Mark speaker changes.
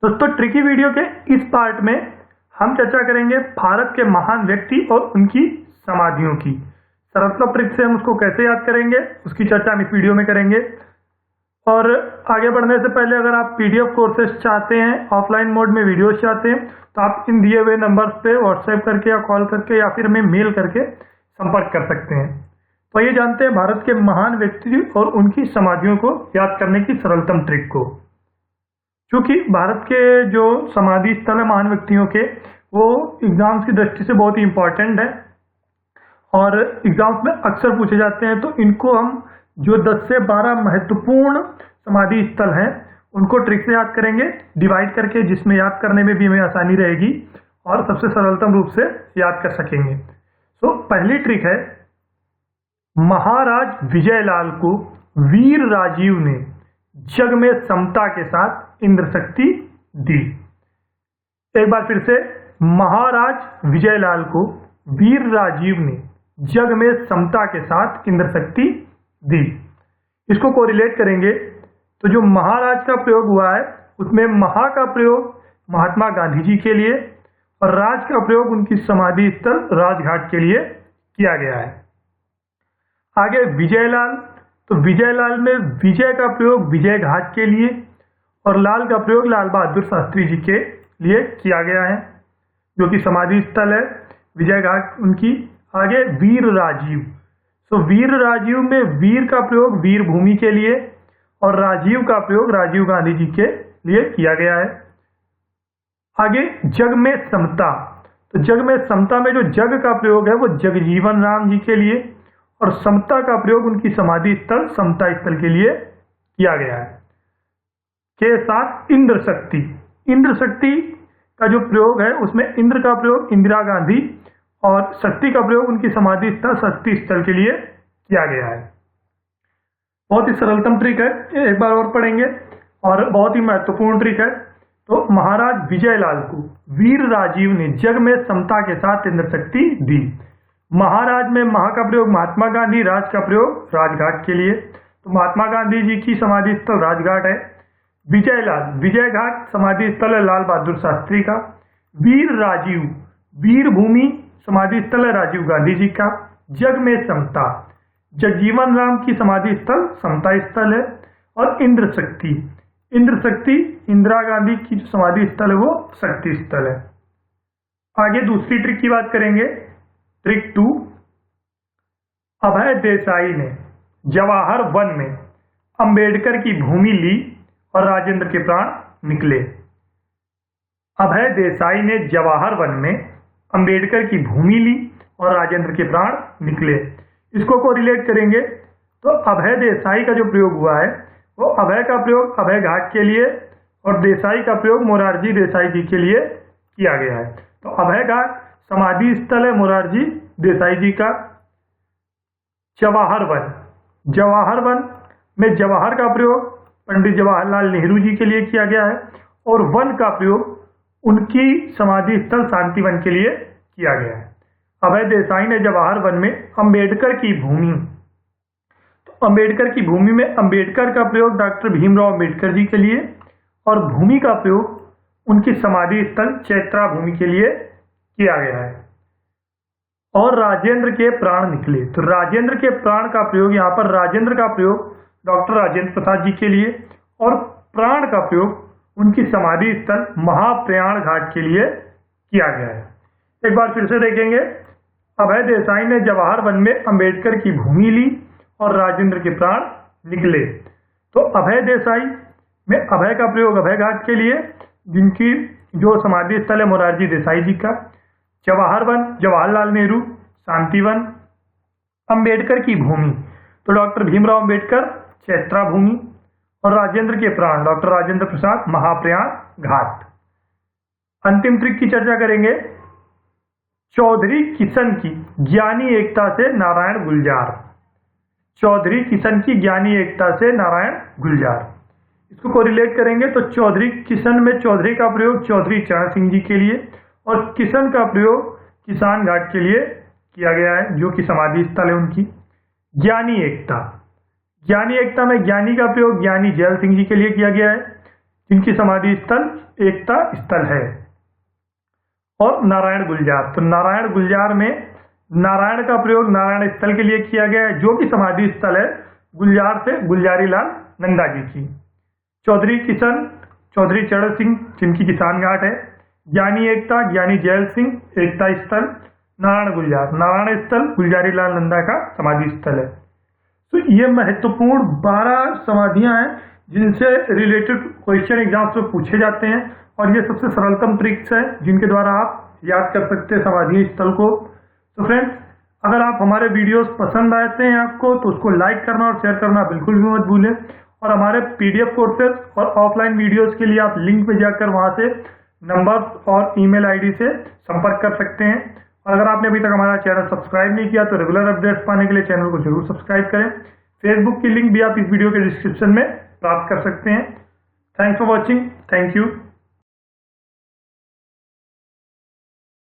Speaker 1: दोस्तों tricky video के इस पार्ट में हम चर्चा करेंगे भारत के महान व्यक्ति और उनकी समाधियों की। सरल ट्रिक से हम उसको कैसे याद करेंगे उसकी चर्चा हम इस वीडियो में करेंगे। और आगे बढ़ने से पहले अगर आप पीडीएफ कोर्सेज चाहते हैं, ऑफलाइन मोड में वीडियोस चाहते हैं, तो आप इन दिए हुए नंबर्स पे व्हाट्सएप करके या कॉल करके या फिर हमें मेल करके संपर्क कर सकते हैं। तो ये जानते हैं भारत के महान व्यक्ति और उनकी समाधियों को याद करने की सरलतम ट्रिक को। क्योंकि भारत के जो समाधि स्थल है महान व्यक्तियों के, वो एग्जाम्स की दृष्टि से बहुत ही इंपॉर्टेंट है और एग्जाम्स में अक्सर पूछे जाते हैं। तो इनको हम जो 10 से 12 महत्वपूर्ण समाधि स्थल हैं उनको ट्रिक से याद करेंगे, डिवाइड करके, जिसमें याद करने में भी हमें आसानी रहेगी और सबसे सरलतम रूप से याद कर सकेंगे। तो पहली ट्रिक है, महाराज विजयलाल को वीर राजीव ने जग में समता के साथ इंद्र शक्ति दी। एक बार फिर से, महाराज विजयलाल को वीर राजीव ने जग में समता के साथ इंद्र शक्ति दी। इसको कोरिलेट करेंगे तो जो महाराज का प्रयोग हुआ है उसमें महा का प्रयोग महात्मा गांधी जी के लिए और राज का प्रयोग उनकी समाधि स्थल राजघाट के लिए किया गया है। आगे विजयलाल, तो विजयलाल में विजय का प्रयोग विजय घाट के लिए और लाल का प्रयोग लाल बहादुर शास्त्री जी के लिए किया गया है, जो कि समाधि स्थल है विजय घाट उनकी। आगे वीर राजीव, तो वीर राजीव में वीर का प्रयोग वीर भूमि के लिए और राजीव का प्रयोग राजीव गांधी जी के लिए किया गया है। आगे जग में समता, तो जग में समता में जो जग का प्रयोग है वो जगजीवन राम जी के लिए और समता का प्रयोग उनकी समाधि स्थल समता स्थल के लिए किया गया है। के साथ इंद्र शक्ति, इंद्र शक्ति का जो प्रयोग है उसमें इंद्र का प्रयोग इंदिरा गांधी और शक्ति का प्रयोग उनकी समाधि स्थल शक्ति स्थल के लिए किया गया है। बहुत ही सरलतम ट्रिक है, एक बार और पढ़ेंगे और बहुत ही महत्वपूर्ण ट्रिक है। तो महाराज विजयलाल को वीर राजीव ने जग में समता के साथ इंद्र शक्ति दी। महाराज में महा का प्रयोग महात्मा गांधी, राज का प्रयोग राजघाट के लिए, तो महात्मा गांधी जी की समाधि स्थल राजघाट है। विजयलाल, विजय घाट समाधि स्थल है लाल बहादुर शास्त्री का। वीर राजीव, वीर भूमि समाधि स्थल है राजीव गांधी जी का। जग में समता, जगजीवन राम की समाधि स्थल समता स्थल है। और इंद्र शक्ति, इंद्र शक्ति इंदिरा गांधी की जो समाधि स्थल है वो शक्ति स्थल है। आगे दूसरी ट्रिक की बात करेंगे, ट्रिक 2। अभय देसाई ने जवाहर वन में अंबेडकर की भूमि ली और राजेंद्र के प्राण निकले। अभय देसाई ने जवाहर वन में अंबेडकर की भूमि ली और राजेंद्र के प्राण निकले। इसको कोरिलेट करेंगे तो अभय देसाई का जो प्रयोग हुआ है वो अभय का प्रयोग अभय घाट के लिए और देसाई का प्रयोग मोरारजी देसाई जी के लिए किया गया है। तो अभय घाट समाधि स्थल है मोरारजी देसाई जी का। जवाहर वन, जवाहर वन में जवाहर का प्रयोग पंडित जवाहरलाल नेहरू जी के लिए किया गया है और वन का प्रयोग उनकी समाधि स्थल शांतिवन के लिए किया गया है। अभय देसाई ने जवाहर वन में अंबेडकर की भूमि, तो अंबेडकर की भूमि में अंबेडकर का प्रयोग डॉक्टर भीमराव अंबेडकर जी के लिए और भूमि का प्रयोग उनकी समाधि स्थल चैत्रा भूमि के लिए किया गया है। और राजेंद्र के प्राण निकले, तो राजेंद्र के प्राण का प्रयोग यहाँ पर राजेंद्र का प्रयोग डॉक्टर राजेंद्र प्रसाद जी के लिए और प्राण का प्रयोग उनकी समाधि स्थल महाप्रयाण घाट के लिए किया गया है। एक बार फिर से देखेंगे, अभय देसाई ने जवाहर वन में अंबेडकर की भूमि ली और राजेंद्र के प्राण निकले। तो अभय देसाई में अभय का प्रयोग अभय घाट के लिए, जिनकी जो समाधि स्थल है मोरारजी देसाई जी का। जवाहर वन जवाहरलाल नेहरू शांतिवन। अंबेडकर की भूमि, तो डॉक्टर भीमराव अंबेडकर चैत्रा भूमि और राजेंद्र के प्राण डॉक्टर राजेंद्र प्रसाद महाप्रयाण घाट। अंतिम ट्रिक की चर्चा करेंगे, चौधरी किशन की ज्ञानी एकता से नारायण गुलजार। चौधरी किशन की ज्ञानी एकता से नारायण गुलजार, इसको कोरिलेट करेंगे तो चौधरी किशन में चौधरी का प्रयोग चौधरी चरण सिंह जी के लिए और किशन का प्रयोग किसान घाट के लिए किया गया है, जो कि समाधि स्थल है उनकी। ज्ञानी एकता, ज्ञानी एकता में ज्ञानी का प्रयोग ज्ञानी जैल सिंह जी के लिए किया गया है, जिनकी समाधि स्थल एकता स्थल है। और नारायण गुलजार, तो नारायण गुलजार में नारायण का प्रयोग नारायण स्थल के लिए किया गया है, जो कि समाधि स्थल है गुलजार से गुलजारी लाल नंदा जी की। चौधरी किशन, चौधरी चरण सिंह जिनकी किसान घाट है। ज्ञानी एकता, ज्ञानी जैल सिंह एकता स्थल। नारायण गुलजार, नारायण स्थल गुलजारी लाल नंदा का समाधि स्थल है। तो ये महत्वपूर्ण 12 समाधियां हैं जिनसे रिलेटेड क्वेश्चन एग्जाम्स में पूछे जाते हैं, और ये सबसे सरलतम ट्रिक्स है जिनके द्वारा आप याद कर सकते हैं समाधि स्थल को। तो फ्रेंड्स, अगर आप हमारे वीडियोस पसंद आते हैं आपको, तो उसको लाइक करना और शेयर करना बिल्कुल भी मत भूलें। और हमारे PDF कोर्सेज और ऑफलाइन वीडियोस के लिए आप लिंक पे जाकर वहां से नंबर और ईमेल ID से संपर्क कर सकते हैं। और अगर आपने अभी तक हमारा चैनल सब्सक्राइब नहीं किया तो रेगुलर अपडेट्स पाने के लिए चैनल को जरूर सब्सक्राइब करें। फेसबुक की लिंक भी आप इस वीडियो के डिस्क्रिप्शन में प्राप्त कर सकते हैं। Thanks for watching. Thank you.